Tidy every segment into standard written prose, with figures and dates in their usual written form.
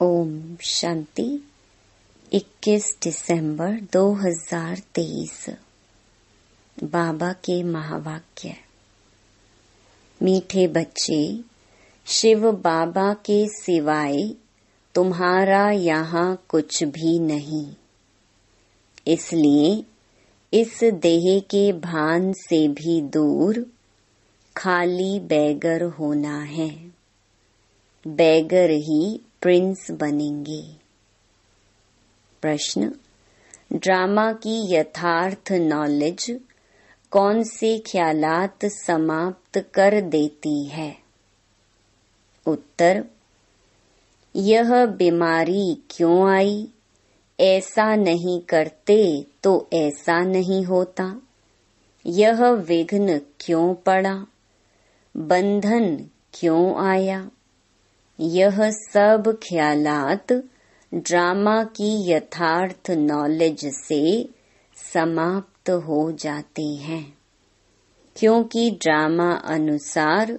ओम शांति। 21 दिसंबर 2023। बाबा के महावाक्य। मीठे बच्चे, शिव बाबा के सिवाय तुम्हारा यहाँ कुछ भी नहीं। इसलिए इस देह के भान से भी दूर खाली बैगर होना है। बैगर ही प्रिंस बनेंगे। प्रश्न: ड्रामा की यथार्थ नॉलेज कौन से ख्यालात समाप्त कर देती है? उत्तर: यह बीमारी क्यों आई, ऐसा नहीं करते तो ऐसा नहीं होता। यह विघ्न क्यों पड़ा, बंधन क्यों आया। यह सब ख्यालात ड्रामा की यथार्थ नॉलेज से समाप्त हो जाते हैं, क्योंकि ड्रामा अनुसार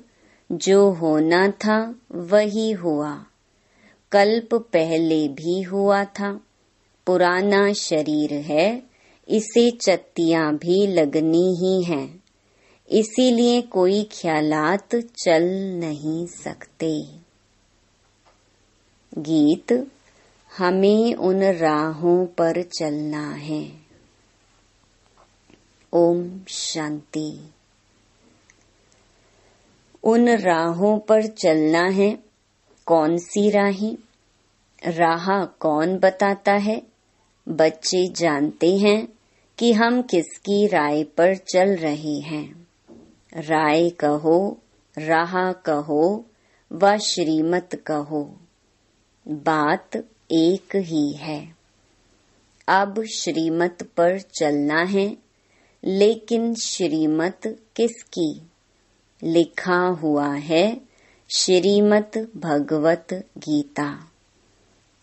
जो होना था वही हुआ। कल्प पहले भी हुआ था। पुराना शरीर है, इसे चत्तियां भी लगनी ही हैं। इसीलिए कोई ख्यालात चल नहीं सकते। गीत: हमें उन राहों पर चलना है। ओम शांति। उन राहों पर चलना है। कौन सी राहें? राह कौन बताता है? बच्चे जानते हैं कि हम किसकी राय पर चल रहे हैं। राय कहो, राह कहो व श्रीमत कहो, बात एक ही है। अब श्रीमत पर चलना है, लेकिन श्रीमत किसकी? लिखा हुआ है श्रीमत भगवत गीता।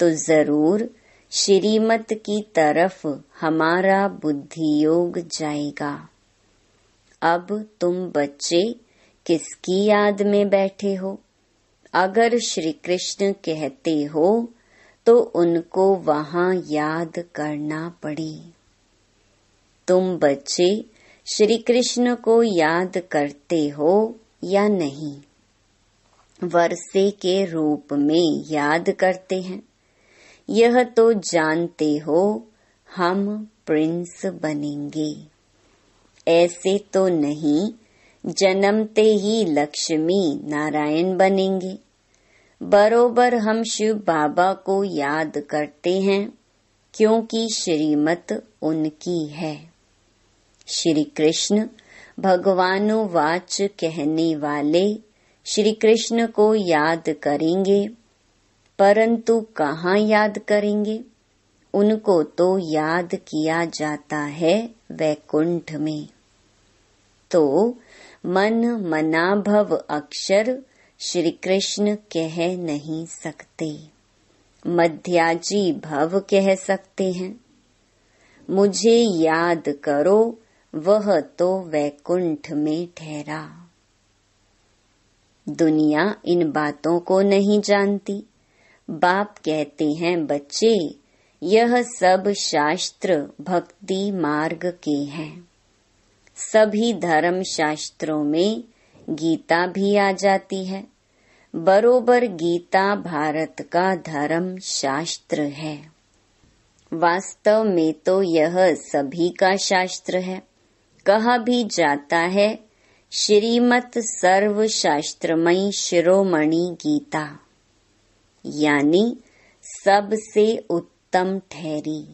तो जरूर श्रीमत की तरफ हमारा बुद्धि योग जाएगा। अब तुम बच्चे किसकी याद में बैठे हो? अगर श्री कृष्ण कहते हो तो उनको वहाँ याद करना पड़े। तुम बच्चे श्री कृष्ण को याद करते हो या नहीं? वर्षे के रूप में याद करते हैं। यह तो जानते हो हम प्रिंस बनेंगे। ऐसे तो नहीं जन्मते ही लक्ष्मी नारायण बनेंगे। बरोबर हम शिव बाबा को याद करते हैं, क्योंकि श्रीमत उनकी है। श्री कृष्ण भगवानुवाच कहने वाले श्री कृष्ण को याद करेंगे, परंतु कहाँ याद करेंगे? उनको तो याद किया जाता है वैकुंठ में। तो मन मनाभव अक्षर श्री कृष्ण कह नहीं सकते, मध्याजी भव कह सकते हैं। मुझे याद करो, वह तो वैकुंठ में ठहरा। दुनिया इन बातों को नहीं जानती। बाप कहते हैं, बच्चे यह सब शास्त्र भक्ति मार्ग के हैं। सभी धर्म शास्त्रों में गीता भी आ जाती है। बरोबर गीता भारत का धर्म शास्त्र है। वास्तव में तो यह सभी का शास्त्र है। कहा भी जाता है श्रीमत सर्व शास्त्रमयी शिरोमणि गीता, यानी सबसे उत्तम ठहरी।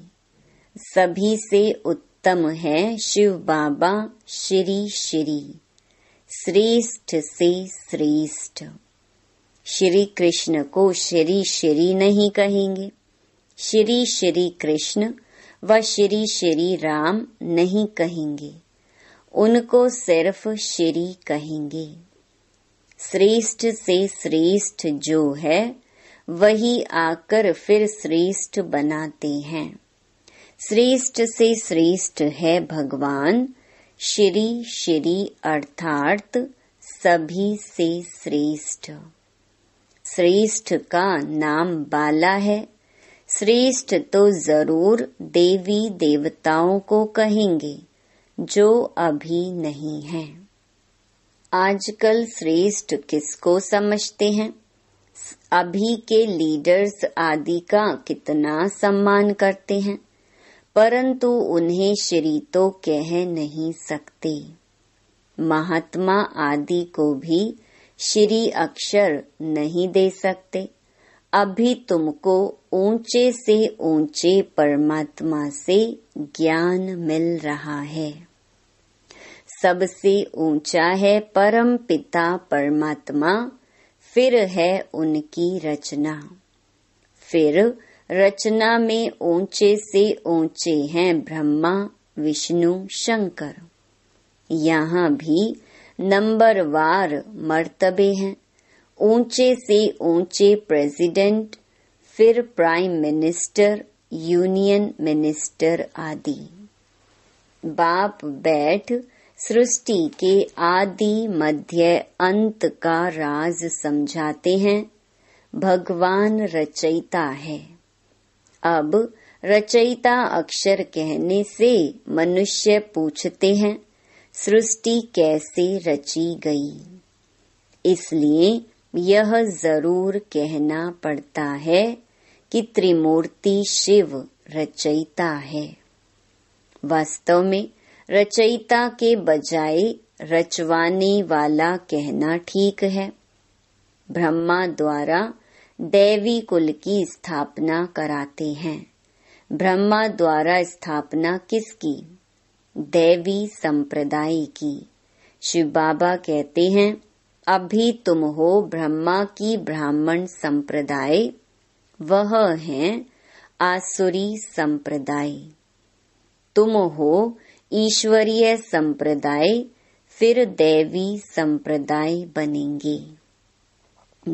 सभी से उत्तम है शिव बाबा श्री श्री, श्रेष्ठ से श्रेष्ठ। श्री कृष्ण को श्री श्री नहीं कहेंगे। श्री श्री कृष्ण व श्री श्री राम नहीं कहेंगे। उनको सिर्फ श्री कहेंगे। श्रेष्ठ से श्रेष्ठ जो है वही आकर फिर श्रेष्ठ बनाते हैं। श्रेष्ठ से श्रेष्ठ है भगवान श्री श्री, अर्थात सभी से श्रेष्ठ। श्रेष्ठ का नाम बाला है। श्रेष्ठ तो जरूर देवी देवताओं को कहेंगे जो अभी नहीं हैं। आजकल श्रेष्ठ किसको समझते हैं? अभी के लीडर्स आदि का कितना सम्मान करते हैं, परंतु उन्हें श्री तो कह नहीं सकते। महात्मा आदि को भी श्री अक्षर नहीं दे सकते। अभी तुमको ऊंचे से ऊंचे परमात्मा से ज्ञान मिल रहा है। सबसे ऊंचा है परम पिता परमात्मा, फिर है उनकी रचना। फिर रचना में ऊंचे से ऊंचे हैं ब्रह्मा विष्णु शंकर। यहाँ भी नंबरवार मर्तबे हैं। ऊंचे से ऊंचे प्रेसिडेंट, फिर प्राइम मिनिस्टर, यूनियन मिनिस्टर आदि। बाप बैठ सृष्टि के आदि मध्य अंत का राज समझाते हैं। भगवान रचयिता है। अब रचयिता अक्षर कहने से मनुष्य पूछते हैं सृष्टि कैसे रची गई। इसलिए यह जरूर कहना पड़ता है कि त्रिमूर्ति शिव रचयिता है। वास्तव में रचयिता के बजाय रचवाने वाला कहना ठीक है। ब्रह्मा द्वारा दैवी कुल की स्थापना कराते हैं। ब्रह्मा द्वारा स्थापना किसकी? दैवी संप्रदाय की। शिव बाबा कहते हैं अभी तुम हो ब्रह्मा की ब्राह्मण संप्रदाय, वह है आसुरी संप्रदाय। तुम हो ईश्वरीय संप्रदाय, फिर दैवी संप्रदाय बनेंगे।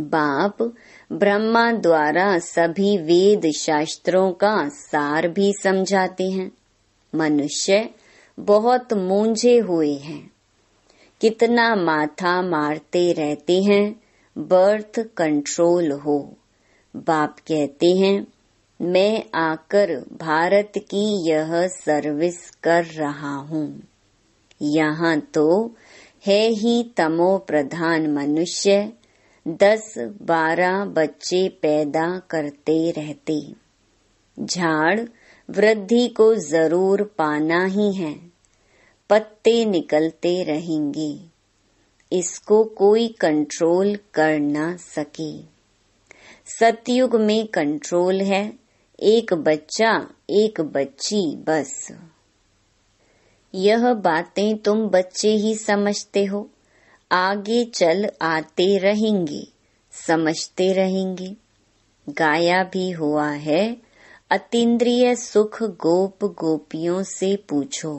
बाप ब्रह्मा द्वारा सभी वेद शास्त्रों का सार भी समझाते हैं। मनुष्य बहुत मूंझे हुए हैं। कितना माथा मारते रहते हैं बर्थ कंट्रोल हो। बाप कहते हैं मैं आकर भारत की यह सर्विस कर रहा हूँ। यहाँ तो है ही तमो प्रधान मनुष्य, 10-12 बच्चे पैदा करते रहते। झाड़ वृद्धि को जरूर पाना ही है, पत्ते निकलते रहेंगे। इसको कोई कंट्रोल कर ना सके। सतयुग में कंट्रोल है, एक बच्चा एक बच्ची बस। यह बातें तुम बच्चे ही समझते हो, आगे चल आते रहेंगे, समझते रहेंगे। गाया भी हुआ है अतीन्द्रिय सुख गोप गोपियों से पूछो।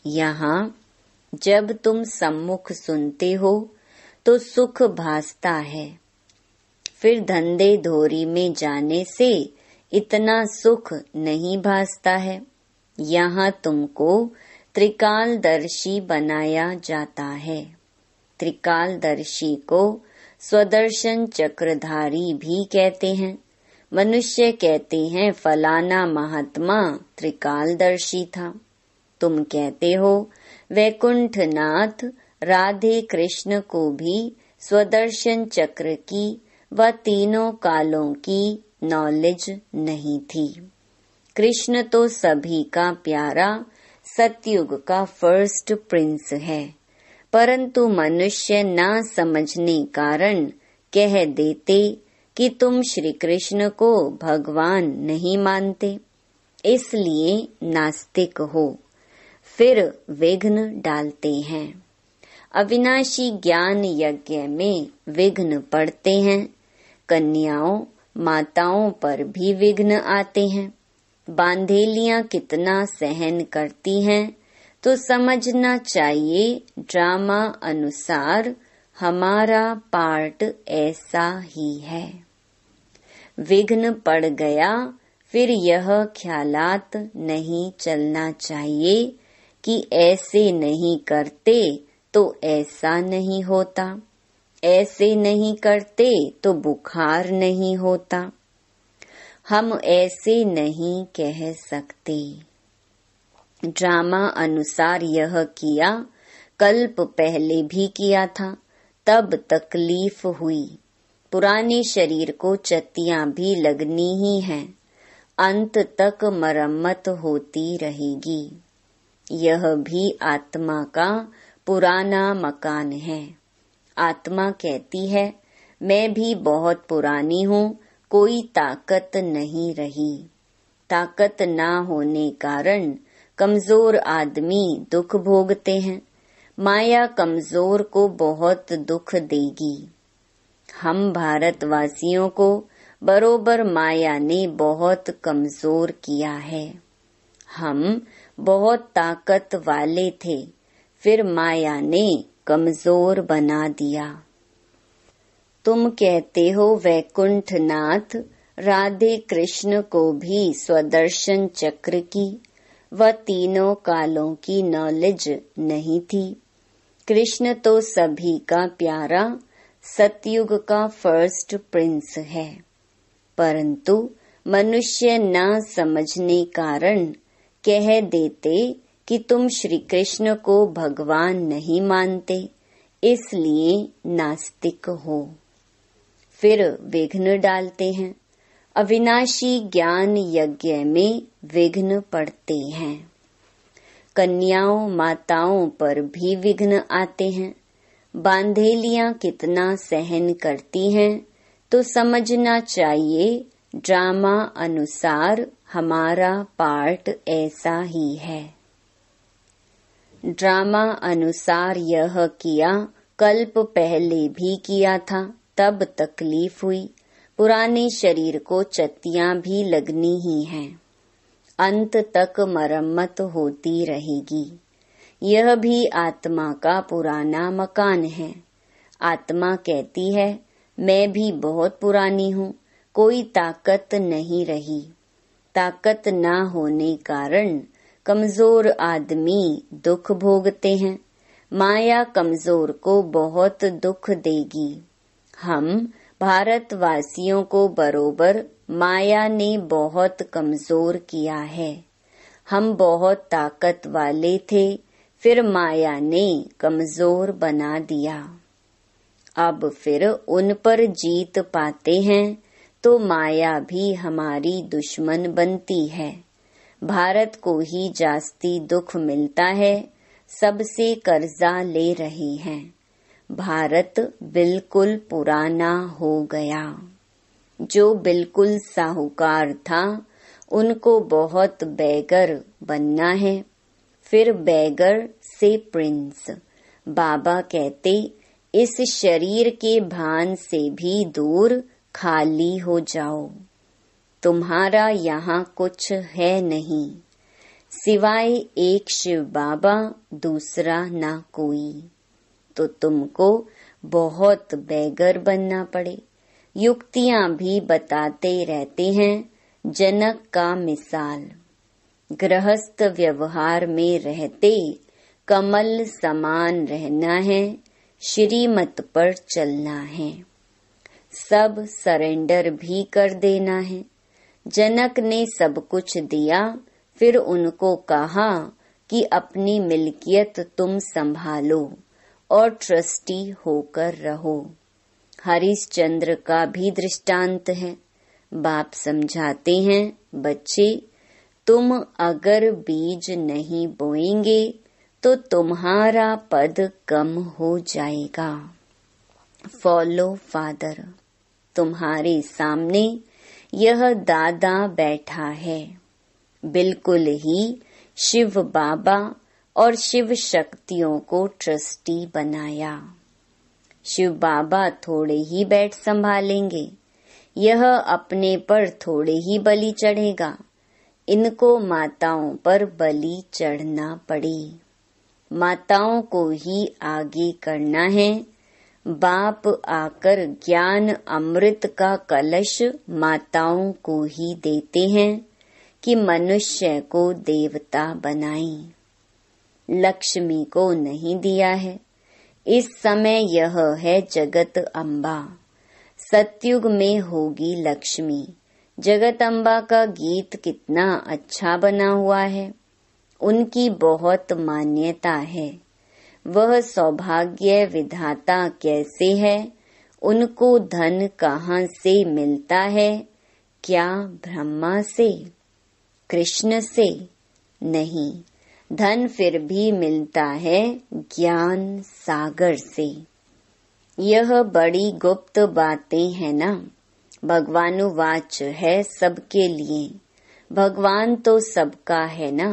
यहाँ जब तुम सम्मुख सुनते हो तो सुख भासता है, फिर धंधे धोरी में जाने से इतना सुख नहीं भासता है। यहाँ तुमको त्रिकालदर्शी बनाया जाता है। त्रिकालदर्शी को स्वदर्शन चक्रधारी भी कहते हैं। मनुष्य कहते हैं फलाना महात्मा त्रिकालदर्शी था। तुम कहते हो वैकुंठनाथ राधे कृष्ण को भी स्वदर्शन चक्र की व तीनों कालों की नॉलेज नहीं थी। कृष्ण तो सभी का प्यारा सतयुग का फर्स्ट प्रिंस है, परंतु मनुष्य ना समझने कारण कह देते कि तुम श्री कृष्ण को भगवान नहीं मानते, इसलिए नास्तिक हो, फिर विघ्न डालते हैं। अविनाशी ज्ञान यज्ञ में विघ्न पड़ते हैं। कन्याओं माताओं पर भी विघ्न आते हैं। बांधेलियां कितना सहन करती हैं तो समझना चाहिए ड्रामा अनुसार हमारा पार्ट ऐसा ही है। विघ्न पड़ गया, फिर यह ख्यालात नहीं चलना चाहिए कि ऐसे नहीं करते तो ऐसा नहीं होता, ऐसे नहीं करते तो बुखार नहीं होता। हम ऐसे नहीं कह सकते। ड्रामा अनुसार यह किया, कल्प पहले भी किया था, तब तकलीफ हुई। पुराने शरीर को चत्तियां भी लगनी ही हैं, अंत तक मरम्मत होती रहेगी। यह भी आत्मा का पुराना मकान है। आत्मा कहती है, मैं भी बहुत पुरानी हूँ, कोई ताकत नहीं रही। ताकत ना होने कारण कमजोर आदमी दुख भोगते हैं। माया कमजोर को बहुत दुख देगी। हम भारतवासियों को बरोबर माया ने बहुत कमजोर किया है। हम बहुत ताकत वाले थे, फिर माया ने कमजोर बना दिया। तुम कहते हो वैकुंठनाथ, राधे कृष्ण को भी स्वदर्शन चक्र की व तीनों कालों की नॉलेज नहीं थी। कृष्ण तो सभी का प्यारा, सतयुग का फर्स्ट प्रिंस है, परंतु मनुष्य न समझने कारण कह देते कि तुम श्री कृष्ण को भगवान नहीं मानते, इसलिए नास्तिक हो। फिर विघ्न डालते हैं। अविनाशी ज्ञान यज्ञ में विघ्न पड़ते हैं। कन्याओं माताओं पर भी विघ्न आते हैं। बांधेलियां कितना सहन करती हैं, तो समझना चाहिए ड्रामा अनुसार हमारा पार्ट ऐसा ही है। ड्रामा अनुसार यह किया, कल्प पहले भी किया था, तब तकलीफ हुई। पुराने शरीर को चत्तियां भी लगनी ही हैं, अंत तक मरम्मत होती रहेगी। यह भी आत्मा का पुराना मकान है। आत्मा कहती है, मैं भी बहुत पुरानी हूँ, कोई ताकत नहीं रही। ताकत ना होने कारण कमजोर आदमी दुख भोगते हैं। माया कमजोर को बहुत दुख देगी। हम भारतवासियों को बरोबर माया ने बहुत कमजोर किया है। हम बहुत ताकत वाले थे, फिर माया ने कमजोर बना दिया। अब फिर उन पर जीत पाते हैं तो माया भी हमारी दुश्मन बनती है। भारत को ही जास्ती दुख मिलता है, सबसे कर्जा ले रहे हैं। भारत बिल्कुल पुराना हो गया। जो बिल्कुल साहूकार था, उनको बहुत बेगर बनना है, फिर बेगर से प्रिंस। बाबा कहते, इस शरीर के भान से भी दूर खाली हो जाओ। तुम्हारा यहाँ कुछ है नहीं, सिवाय एक शिव बाबा, दूसरा ना कोई। तो तुमको बहुत बेगर बनना पड़े। युक्तियां भी बताते रहते हैं। जनक का मिसाल, गृहस्थ व्यवहार में रहते कमल समान रहना है, श्रीमत पर चलना है, सब सरेंडर भी कर देना है। जनक ने सब कुछ दिया, फिर उनको कहा कि अपनी मिल्कियत तुम संभालो और ट्रस्टी होकर रहो। हरिश्चंद्र का भी दृष्टांत है। बाप समझाते हैं, बच्चे तुम अगर बीज नहीं बोएंगे तो तुम्हारा पद कम हो जाएगा। Follow father. तुम्हारे सामने यह दादा बैठा है, बिल्कुल ही शिव बाबा और शिव शक्तियों को ट्रस्टी बनाया। शिव बाबा थोड़े ही बैठ संभालेंगे, यह अपने पर थोड़े ही बलि चढ़ेगा। इनको माताओं पर बलि चढ़ना पड़े, माताओं को ही आगे करना है। बाप आकर ज्ञान अमृत का कलश माताओं को ही देते हैं कि मनुष्य को देवता बनाएं। लक्ष्मी को नहीं दिया है, इस समय यह है जगत अम्बा, सतयुग में होगी लक्ष्मी। जगत अम्बा का गीत कितना अच्छा बना हुआ है, उनकी बहुत मान्यता है। वह सौभाग्य विधाता कैसे है, उनको धन कहाँ से मिलता है? क्या ब्रह्मा से, कृष्ण से? नहीं, धन फिर भी मिलता है ज्ञान सागर से। यह बड़ी गुप्त बातें हैं ना। भगवानुवाच है सबके लिए। भगवान तो सबका है ना।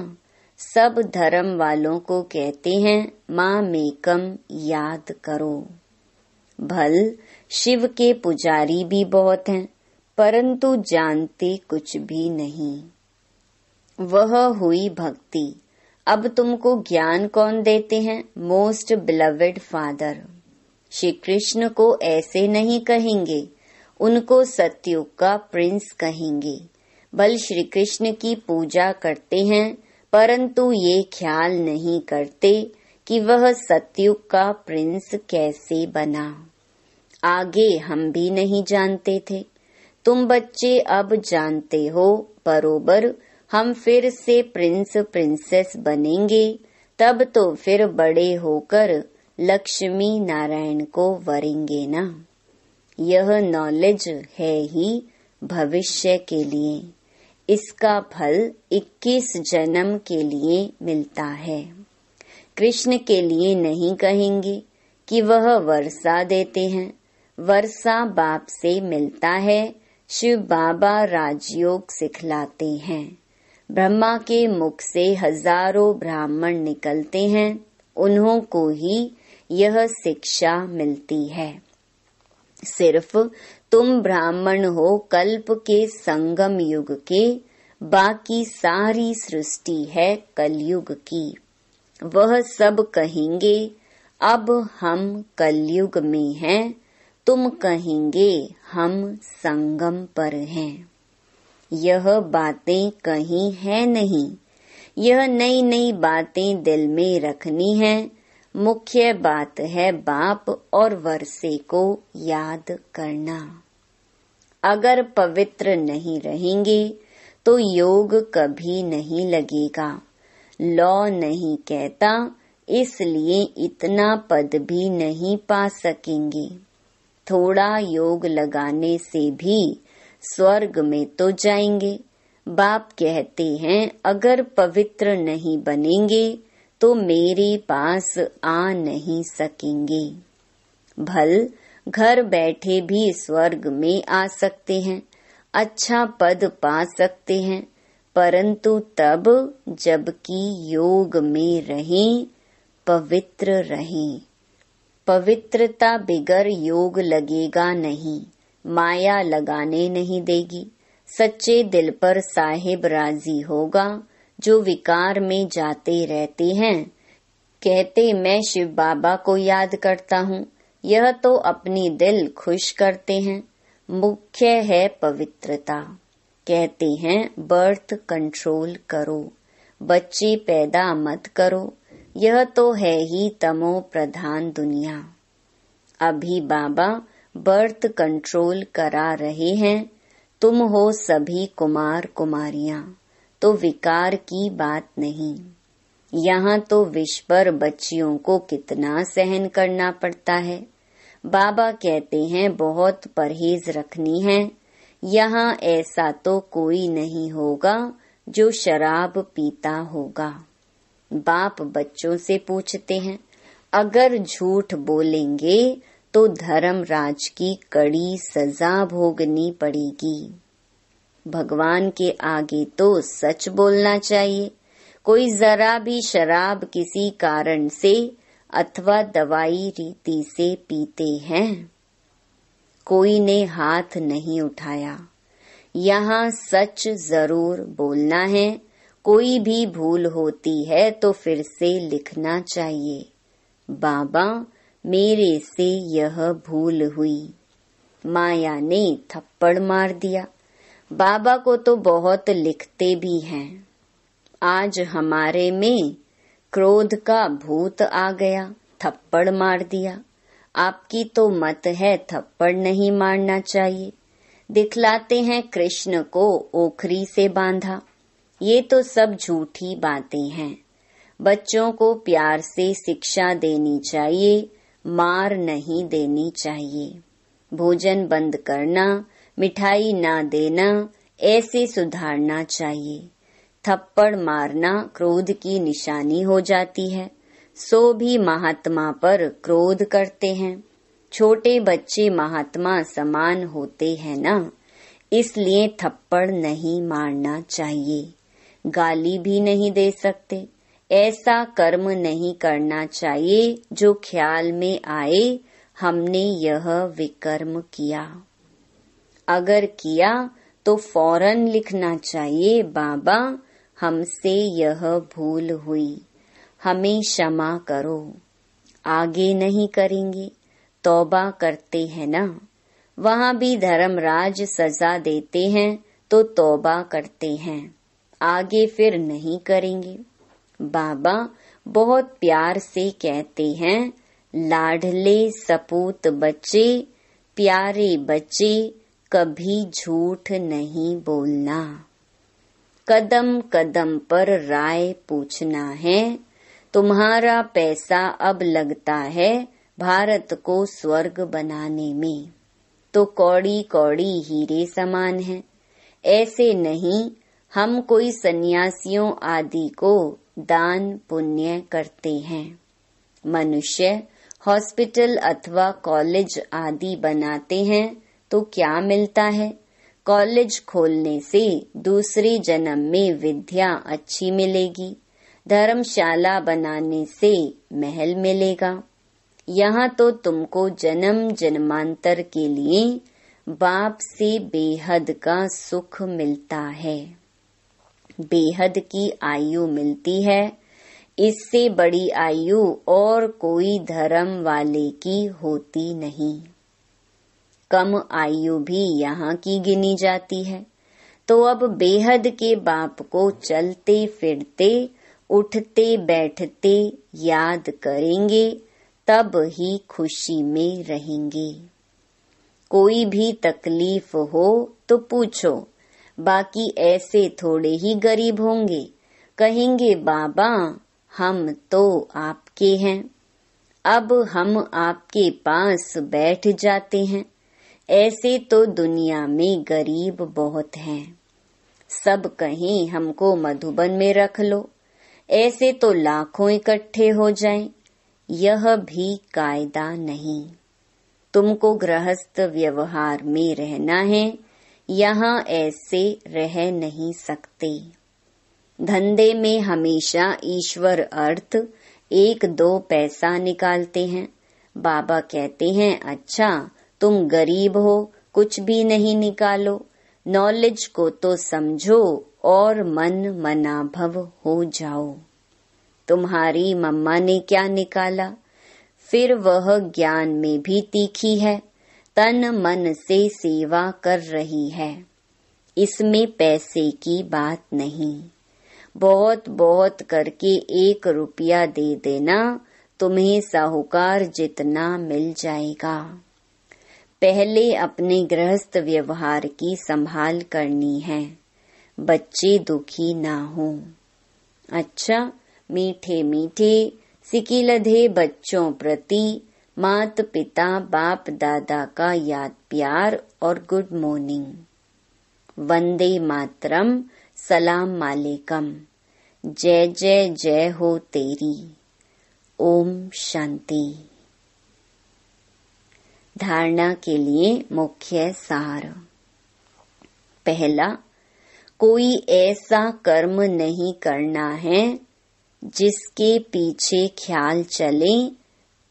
सब धर्म वालों को कहते हैं मामेकम याद करो। भल शिव के पुजारी भी बहुत हैं, परंतु जानते कुछ भी नहीं। वह हुई भक्ति। अब तुमको ज्ञान कौन देते हैं? Most beloved father. Shri Krishna को ऐसे नहीं कहेंगे, उनको सतयुग का प्रिंस कहेंगे। बल श्री कृष्ण की पूजा करते हैं, परंतु ये ख्याल नहीं करते कि वह सतयुग का प्रिंस कैसे बना। आगे हम भी नहीं जानते थे, तुम बच्चे अब जानते हो बरोबर। हम फिर से प्रिंस प्रिंसेस बनेंगे, तब तो फिर बड़े होकर लक्ष्मी नारायण को वरेंगे ना। यह नॉलेज है ही भविष्य के लिए। इसका फल 21 जन्म के लिए मिलता है। कृष्ण के लिए नहीं कहेंगे कि वह वर्षा देते हैं। वर्षा बाप से मिलता है। शिव बाबा राजयोग सिखलाते हैं। ब्रह्मा के मुख से हजारों ब्राह्मण निकलते हैं, उन्हों को ही यह शिक्षा मिलती है। सिर्फ तुम ब्राह्मण हो कल्प के संगम युग के, बाकी सारी सृष्टि है कलयुग की। वह सब कहेंगे अब हम कलयुग में हैं, तुम कहेंगे हम संगम पर हैं। यह बातें कहीं है नहीं, यह नई नई बातें दिल में रखनी है। मुख्य बात है बाप और वर्षे को याद करना। अगर पवित्र नहीं रहेंगे तो योग कभी नहीं लगेगा। लॉ नहीं कहता, इसलिए इतना पद भी नहीं पा सकेंगे। थोड़ा योग लगाने से भी स्वर्ग में तो जाएंगे। बाप कहते हैं अगर पवित्र नहीं बनेंगे तो मेरे पास आ नहीं सकेंगे। भल घर बैठे भी स्वर्ग में आ सकते हैं, अच्छा पद पा सकते हैं, परंतु तब जबकि योग में रहें, पवित्र रहें। पवित्रता बिगर योग लगेगा नहीं, माया लगाने नहीं देगी। सच्चे दिल पर साहिब राजी होगा। जो विकार में जाते रहते हैं, कहते मैं शिव बाबा को याद करता हूँ, यह तो अपनी दिल खुश करते हैं। मुख्य है पवित्रता। कहते हैं बर्थ कंट्रोल करो, बच्चे पैदा मत करो। यह तो है ही तमो प्रधान दुनिया। अभी बाबा बर्थ कंट्रोल करा रहे हैं। तुम हो सभी कुमार कुमारियां, तो विकार की बात नहीं। यहाँ तो विश्व पर बच्चियों को कितना सहन करना पड़ता है। बाबा कहते हैं बहुत परहेज रखनी है। यहाँ ऐसा तो कोई नहीं होगा जो शराब पीता होगा। बाप बच्चों से पूछते हैं अगर झूठ बोलेंगे तो धर्मराज की कड़ी सजा भोगनी पड़ेगी। भगवान के आगे तो सच बोलना चाहिए। कोई जरा भी शराब किसी कारण से अथवा दवाई रीति से पीते हैं, कोई ने हाथ नहीं उठाया। यहाँ सच जरूर बोलना है। कोई भी भूल होती है तो फिर से लिखना चाहिए, बाबा मेरे से यह भूल हुई। माया ने थप्पड़ मार दिया। बाबा को तो बहुत लिखते भी हैं। आज हमारे में क्रोध का भूत आ गया, थप्पड़ मार दिया। आपकी तो मत है थप्पड़ नहीं मारना चाहिए। दिखलाते हैं कृष्ण को ओखरी से बांधा। ये तो सब झूठी बातें हैं। बच्चों को प्यार से शिक्षा देनी चाहिए, मार नहीं देनी चाहिए। भोजन बंद करना, मिठाई ना देना, ऐसे सुधारना चाहिए। थप्पड़ मारना क्रोध की निशानी हो जाती है। सो भी महात्मा पर क्रोध करते हैं। छोटे बच्चे महात्मा समान होते हैं ना, इसलिए थप्पड़ नहीं मारना चाहिए। गाली भी नहीं दे सकते। ऐसा कर्म नहीं करना चाहिए जो ख्याल में आए हमने यह विकर्म किया। अगर किया तो फौरन लिखना चाहिए, बाबा हमसे यह भूल हुई, हमें क्षमा करो। आगे नहीं करेंगे, तौबा करते हैं ना। वहाँ भी धर्मराज सजा देते हैं तो तौबा करते हैं, आगे फिर नहीं करेंगे। बाबा बहुत प्यार से कहते हैं, लाडले सपूत बच्चे, प्यारे बच्चे, कभी झूठ नहीं बोलना। कदम कदम पर राय पूछना है। तुम्हारा पैसा अब लगता है भारत को स्वर्ग बनाने में, तो कौड़ी कौड़ी हीरे समान है। ऐसे नहीं, हम कोई सन्यासियों आदि को दान पुण्य करते हैं। मनुष्य हॉस्पिटल अथवा कॉलेज आदि बनाते हैं तो क्या मिलता है? कॉलेज खोलने से दूसरे जन्म में विद्या अच्छी मिलेगी। धर्मशाला बनाने से महल मिलेगा। यहाँ तो तुमको जन्म जन्मांतर के लिए बाप से बेहद का सुख मिलता है, बेहद की आयु मिलती है। इससे बड़ी आयु और कोई धर्म वाले की होती नहीं। कम आयु भी यहाँ की गिनी जाती है। तो अब बेहद के बाप को चलते फिरते, उठते बैठते याद करेंगे, तब ही खुशी में रहेंगे। कोई भी तकलीफ हो तो पूछो, बाकी ऐसे थोड़े ही गरीब होंगे। कहेंगे बाबा हम तो आपके हैं, अब हम आपके पास बैठ जाते हैं। ऐसे तो दुनिया में गरीब बहुत हैं। सब कहें हमको मधुबन में रख लो, ऐसे तो लाखों इकट्ठे हो जाएं। यह भी कायदा नहीं। तुमको गृहस्थ व्यवहार में रहना है, यहाँ ऐसे रह नहीं सकते। धंधे में हमेशा ईश्वर अर्थ 1-2 पैसा निकालते हैं। बाबा कहते हैं, अच्छा तुम गरीब हो, कुछ भी नहीं निकालो, नॉलेज को तो समझो और मन मनाभव हो जाओ। तुम्हारी मम्मा ने क्या निकाला? फिर वह ज्ञान में भी तीखी है, तन मन से सेवा कर रही है। इसमें पैसे की बात नहीं। बहुत बहुत करके 1 रुपया दे देना, तुम्हें साहूकार जितना मिल जाएगा। पहले अपने गृहस्थ व्यवहार की संभाल करनी है, बच्चे दुखी ना हो। अच्छा, मीठे मीठे सिकिलधे बच्चों प्रति मात पिता बाप दादा का याद प्यार और गुड मॉर्निंग। वंदे मातरम, सलाम वालेकुम, जय जय जय हो तेरी। ओम शांति। धारणा के लिए मुख्य सार। पहला, कोई ऐसा कर्म नहीं करना है जिसके पीछे ख्याल चले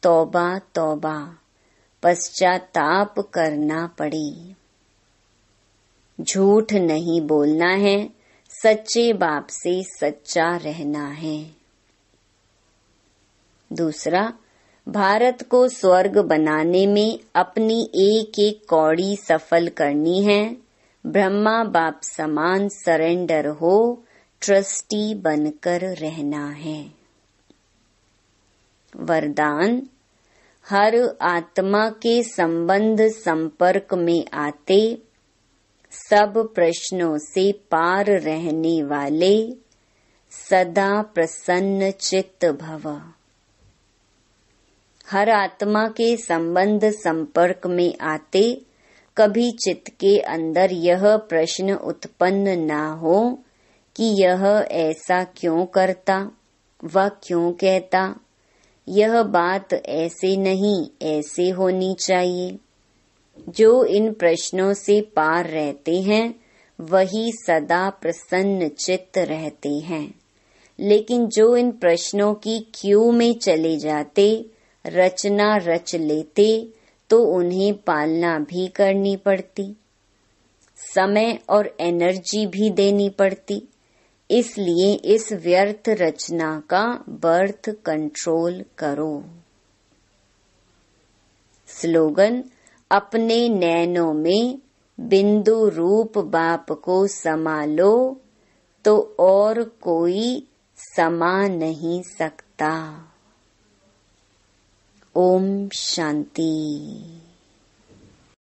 तौबा तौबा, पश्चाताप करना पड़े। झूठ नहीं बोलना है, सच्चे बाप से सच्चा रहना है। दूसरा, भारत को स्वर्ग बनाने में अपनी एक एक कौड़ी सफल करनी है। ब्रह्मा बाप समान सरेंडर हो, ट्रस्टी बनकर रहना है। वरदान, हर आत्मा के संबंध संपर्क में आते सब प्रश्नों से पार रहने वाले सदा प्रसन्न चित्त भव। हर आत्मा के संबंध संपर्क में आते कभी चित्त के अंदर यह प्रश्न उत्पन्न ना हो कि यह ऐसा क्यों करता व क्यों कहता, यह बात ऐसे नहीं ऐसे होनी चाहिए। जो इन प्रश्नों से पार रहते हैं वही सदा प्रसन्न चित्त रहते हैं, लेकिन जो इन प्रश्नों की क्यू में चले जाते, रचना रच लेते, तो उन्हें पालना भी करनी पड़ती, समय और एनर्जी भी देनी पड़ती। इसलिए इस व्यर्थ रचना का बर्थ कंट्रोल करो। स्लोगन, अपने नैनों में बिंदु रूप बाप को समा लो तो और कोई समा नहीं सकता। ओम शांति।